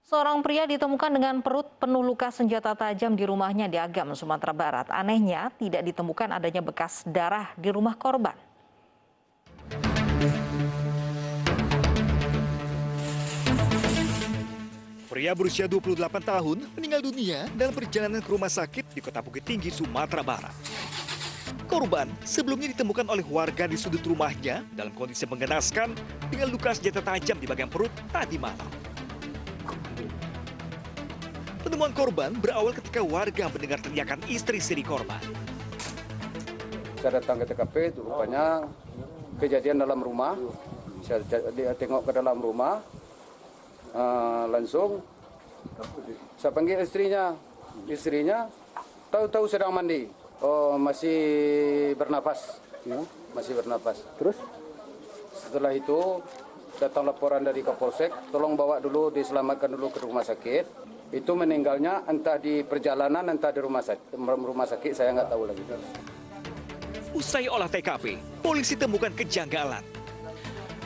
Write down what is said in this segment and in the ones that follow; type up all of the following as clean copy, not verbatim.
Seorang pria ditemukan dengan perut penuh luka senjata tajam di rumahnya di Agam, Sumatera Barat. Anehnya, tidak ditemukan adanya bekas darah di rumah korban. Pria berusia 28 tahun meninggal dunia dalam perjalanan ke rumah sakit di Kota Bukit Tinggi, Sumatera Barat. Korban sebelumnya ditemukan oleh warga di sudut rumahnya dalam kondisi mengenaskan dengan luka senjata tajam di bagian perut tadi malam. Penemuan korban berawal ketika warga mendengar teriakan istri siri korban. Saya datang ke TKP, itu rupanya kejadian dalam rumah. Dia tengok ke dalam rumah, langsung saya panggil istrinya. Istrinya tahu-tahu sedang mandi. Oh, masih bernapas, masih bernapas. Terus setelah itu datang laporan dari Kapolsek, tolong bawa dulu, diselamatkan dulu ke rumah sakit. Itu meninggalnya entah di perjalanan, entah di rumah sakit, saya nggak tahu lagi. Usai olah TKP, polisi temukan kejanggalan.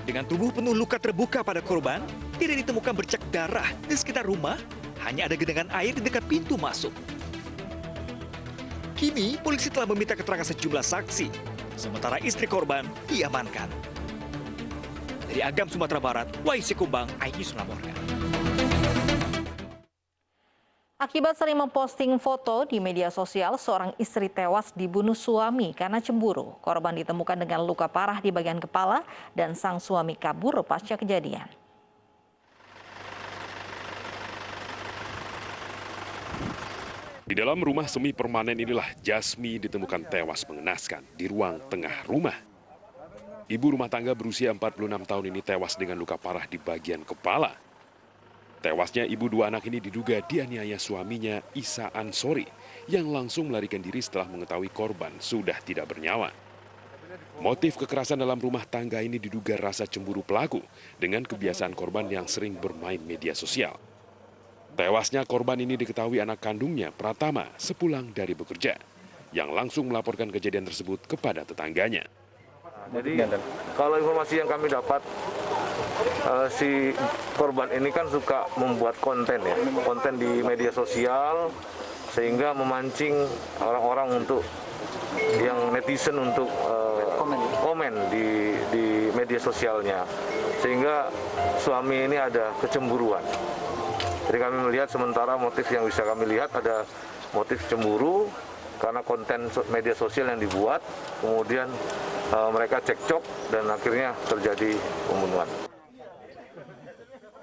Dengan tubuh penuh luka terbuka pada korban, tidak ditemukan bercak darah di sekitar rumah, hanya ada genangan air di dekat pintu masuk. Kini, polisi telah meminta keterangan sejumlah saksi, sementara istri korban diamankan. Dari Agam, Sumatera Barat, YC Kumbang, iNews melaporkan. Akibat sering memposting foto di media sosial, seorang istri tewas dibunuh suami karena cemburu. Korban ditemukan dengan luka parah di bagian kepala dan sang suami kabur pasca kejadian. Di dalam rumah semi permanen inilah Jasmi ditemukan tewas mengenaskan di ruang tengah rumah. Ibu rumah tangga berusia 46 tahun ini tewas dengan luka parah di bagian kepala. Tewasnya ibu dua anak ini diduga dianiaya suaminya Isa Ansori yang langsung melarikan diri setelah mengetahui korban sudah tidak bernyawa. Motif kekerasan dalam rumah tangga ini diduga rasa cemburu pelaku dengan kebiasaan korban yang sering bermain media sosial. Tewasnya korban ini diketahui anak kandungnya Pratama sepulang dari bekerja, yang langsung melaporkan kejadian tersebut kepada tetangganya. Jadi kalau informasi yang kami dapat, si korban ini kan suka membuat konten ya, konten di media sosial, sehingga memancing orang-orang untuk yang netizen untuk komen di media sosialnya, sehingga suami ini ada kecemburuan. Jadi kami melihat sementara motif yang bisa kami lihat ada motif cemburu karena konten media sosial yang dibuat, kemudian mereka cekcok dan akhirnya terjadi pembunuhan.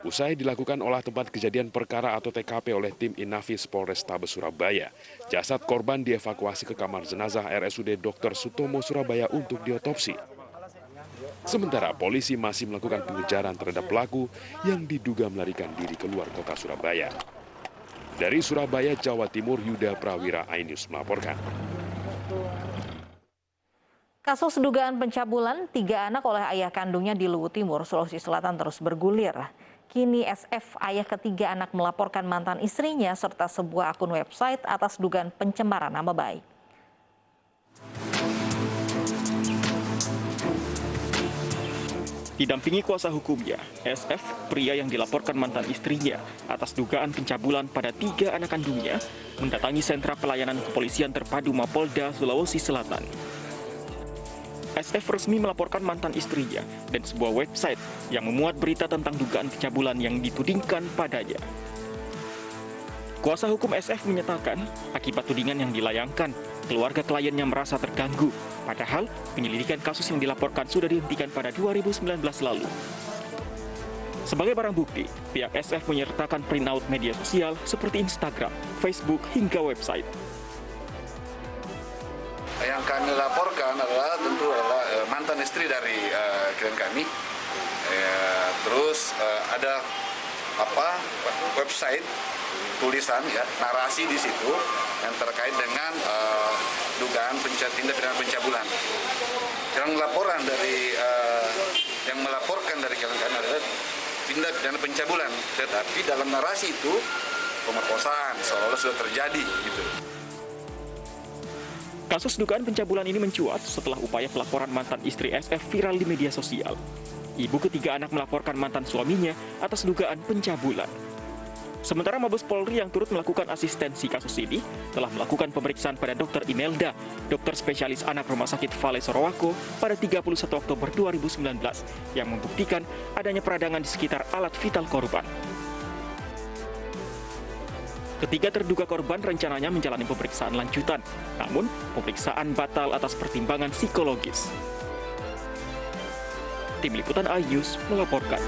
Usai dilakukan olah tempat kejadian perkara atau TKP oleh tim Inafis Polrestabes Surabaya, jasad korban dievakuasi ke kamar jenazah RSUD Dr. Sutomo Surabaya untuk diotopsi. Sementara polisi masih melakukan pengejaran terhadap pelaku yang diduga melarikan diri keluar kota Surabaya. Dari Surabaya, Jawa Timur, Yuda Prawira, iNews melaporkan. Kasus dugaan pencabulan 3 anak oleh ayah kandungnya di Luwu Timur, Sulawesi Selatan terus bergulir. Kini SF, ayah ketiga anak, melaporkan mantan istrinya serta sebuah akun website atas dugaan pencemaran nama baik. Didampingi kuasa hukumnya, SF, pria yang dilaporkan mantan istrinya atas dugaan pencabulan pada 3 anak kandungnya, mendatangi sentra pelayanan kepolisian terpadu Mapolda, Sulawesi Selatan. SF resmi melaporkan mantan istrinya dan sebuah website yang memuat berita tentang dugaan pencabulan yang ditudingkan padanya. Kuasa hukum SF menyatakan, akibat tudingan yang dilayangkan, keluarga kliennya merasa terganggu, padahal penyelidikan kasus yang dilaporkan sudah dihentikan pada 2019 lalu. Sebagai barang bukti, pihak SF menyertakan printout media sosial seperti Instagram, Facebook, hingga website. Yang kami laporkan adalah tentu adalah mantan istri dari klien kami. Terus ada website tulisan ya, narasi di situ yang terkait dengan dugaan tindak pidana pencabulan. Yang melaporkan dari klien kami adalah tindak pidana pencabulan, tetapi dalam narasi itu pemerkosaan seolah-olah sudah terjadi gitu. Kasus dugaan pencabulan ini mencuat setelah upaya pelaporan mantan istri SF viral di media sosial. Ibu ketiga anak melaporkan mantan suaminya atas dugaan pencabulan. Sementara Mabes Polri yang turut melakukan asistensi kasus ini telah melakukan pemeriksaan pada Dr. Imelda, dokter spesialis anak Rumah Sakit Vale Sorowako pada 31 Oktober 2019 yang membuktikan adanya peradangan di sekitar alat vital korban. Ketiga terduga korban rencananya menjalani pemeriksaan lanjutan, namun pemeriksaan batal atas pertimbangan psikologis. Tim Liputan iNews melaporkan.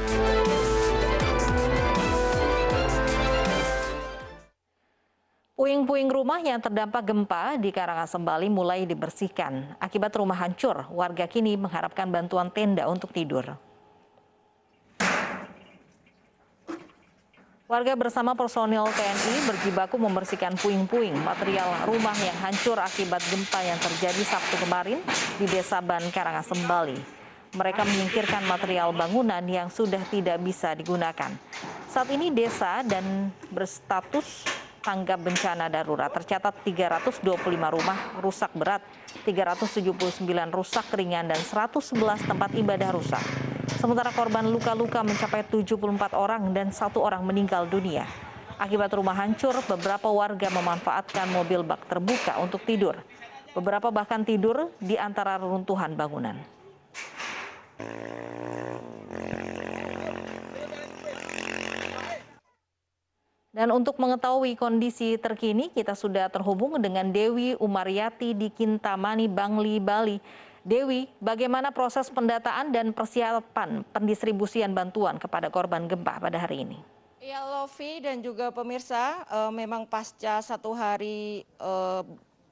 Puing-puing rumah yang terdampak gempa di Karangasem, Bali mulai dibersihkan. Akibat rumah hancur, warga kini mengharapkan bantuan tenda untuk tidur. Warga bersama personil TNI berjibaku membersihkan puing-puing material rumah yang hancur akibat gempa yang terjadi Sabtu kemarin di Desa Ban, Karangasem, Bali. Mereka menyingkirkan material bangunan yang sudah tidak bisa digunakan. Saat ini desa dan berstatus tanggap bencana darurat. Tercatat 325 rumah rusak berat, 379 rusak ringan, dan 111 tempat ibadah rusak. Sementara korban luka-luka mencapai 74 orang dan 1 orang meninggal dunia. Akibat rumah hancur, beberapa warga memanfaatkan mobil bak terbuka untuk tidur. Beberapa bahkan tidur di antara reruntuhan bangunan. Dan untuk mengetahui kondisi terkini, kita sudah terhubung dengan Dewi Umaryati di Kintamani, Bangli, Bali. Dewi, bagaimana proses pendataan dan persiapan pendistribusian bantuan kepada korban gempa pada hari ini? Ya, Lovi dan juga pemirsa, memang pasca 1 hari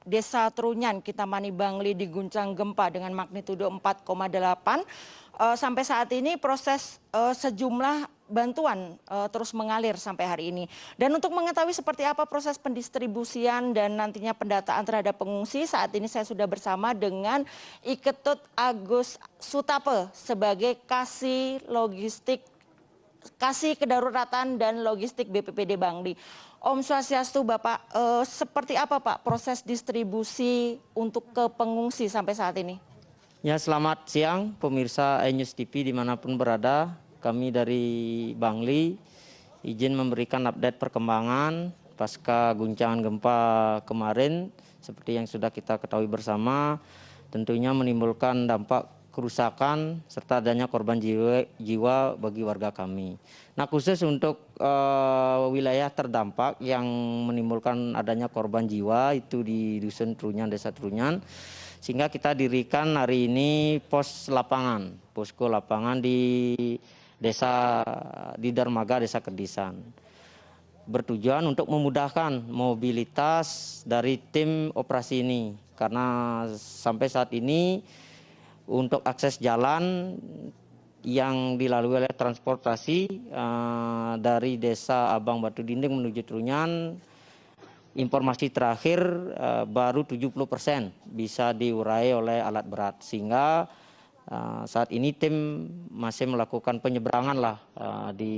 Desa Trunyan, Kintamani, Bangli diguncang gempa dengan magnitudo 4,8. Sampai saat ini proses sejumlah bantuan terus mengalir sampai hari ini. Dan untuk mengetahui seperti apa proses pendistribusian dan nantinya pendataan terhadap pengungsi, saat ini saya sudah bersama dengan Iketut Agus Sutape sebagai Kasih Kedaruratan dan Logistik BPBD Bangli. Om Swastiastu, Bapak, seperti apa Pak proses distribusi untuk ke pengungsi sampai saat ini? Ya, selamat siang pemirsa iNews TV dimanapun berada. Kami dari Bangli izin memberikan update perkembangan pasca guncangan gempa kemarin. Seperti yang sudah kita ketahui bersama, tentunya menimbulkan dampak kerusakan serta adanya korban jiwa bagi warga kami. Nah, khusus untuk wilayah terdampak yang menimbulkan adanya korban jiwa itu di Dusun Trunyan, Desa Trunyan, sehingga kita dirikan hari ini posko lapangan di Desa di Dermaga, Desa Kedisan, bertujuan untuk memudahkan mobilitas dari tim operasi ini, karena sampai saat ini untuk akses jalan yang dilalui oleh transportasi dari Desa Abang Batu Dinding menuju Trunyan, informasi terakhir baru 70% bisa diurai oleh alat berat, sehingga saat ini tim masih melakukan penyeberangan di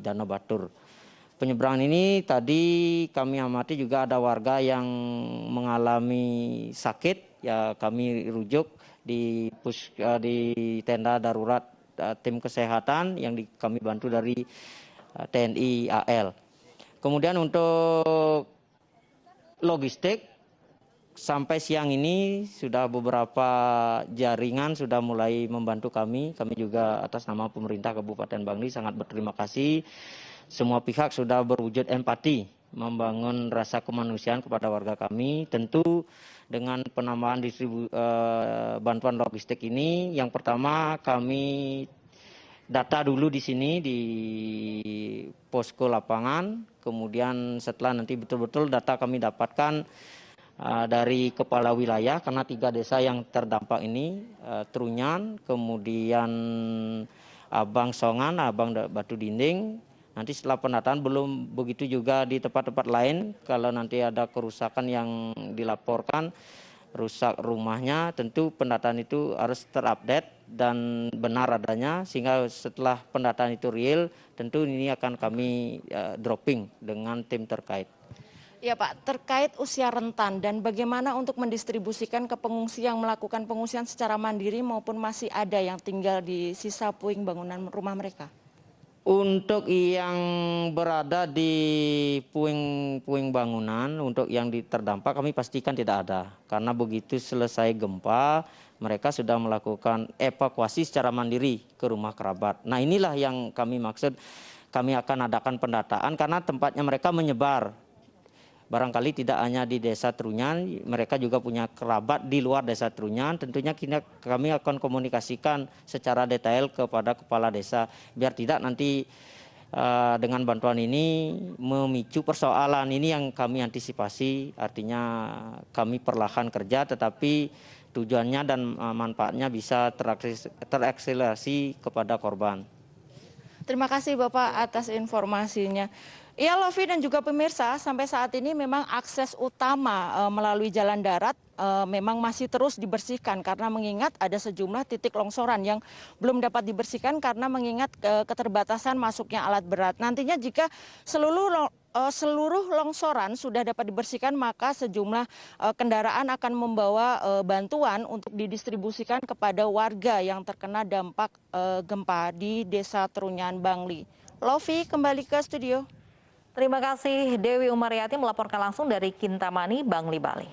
Danau Batur. Penyeberangan ini tadi kami amati juga ada warga yang mengalami sakit, ya kami rujuk di tenda darurat tim kesehatan yang kami bantu dari TNI AL. Kemudian untuk logistik, sampai siang ini sudah beberapa jaringan sudah mulai membantu kami. Kami juga atas nama pemerintah Kabupaten Bangli sangat berterima kasih. Semua pihak sudah berwujud empati, membangun rasa kemanusiaan kepada warga kami. Tentu dengan penambahan bantuan logistik ini, yang pertama kami data dulu di sini di posko lapangan. Kemudian setelah nanti betul-betul data kami dapatkan dari kepala wilayah, karena 3 desa yang terdampak ini, Trunyan, kemudian Abang Songan, Abang Batu Dinding. Nanti setelah pendataan belum begitu juga di tempat-tempat lain. Kalau nanti ada kerusakan yang dilaporkan, rusak rumahnya, tentu pendataan itu harus terupdate dan benar adanya, sehingga setelah pendataan itu real, tentu ini akan kami dropping dengan tim terkait. Ya Pak, terkait usia rentan dan bagaimana untuk mendistribusikan ke pengungsi yang melakukan pengungsian secara mandiri maupun masih ada yang tinggal di sisa puing bangunan rumah mereka? Untuk yang berada di puing-puing bangunan, untuk yang terdampak kami pastikan tidak ada. Karena begitu selesai gempa, mereka sudah melakukan evakuasi secara mandiri ke rumah kerabat. Nah inilah yang kami maksud, kami akan adakan pendataan karena tempatnya mereka menyebar. Barangkali tidak hanya di Desa Trunyan, mereka juga punya kerabat di luar Desa Trunyan. Tentunya kami akan komunikasikan secara detail kepada kepala desa, biar tidak nanti dengan bantuan ini memicu persoalan. Ini yang kami antisipasi, artinya kami perlahan kerja tetapi tujuannya dan manfaatnya bisa terakselerasi kepada korban. Terima kasih Bapak atas informasinya. Ya Lovi dan juga pemirsa, sampai saat ini memang akses utama melalui jalan darat memang masih terus dibersihkan karena mengingat ada sejumlah titik longsoran yang belum dapat dibersihkan karena mengingat keterbatasan masuknya alat berat. Nantinya jika seluruh longsoran sudah dapat dibersihkan, maka sejumlah kendaraan akan membawa bantuan untuk didistribusikan kepada warga yang terkena dampak gempa di Desa Trunyan, Bangli. Lovi, kembali ke studio. Terima kasih Dewi Umariati melaporkan langsung dari Kintamani, Bangli, Bali.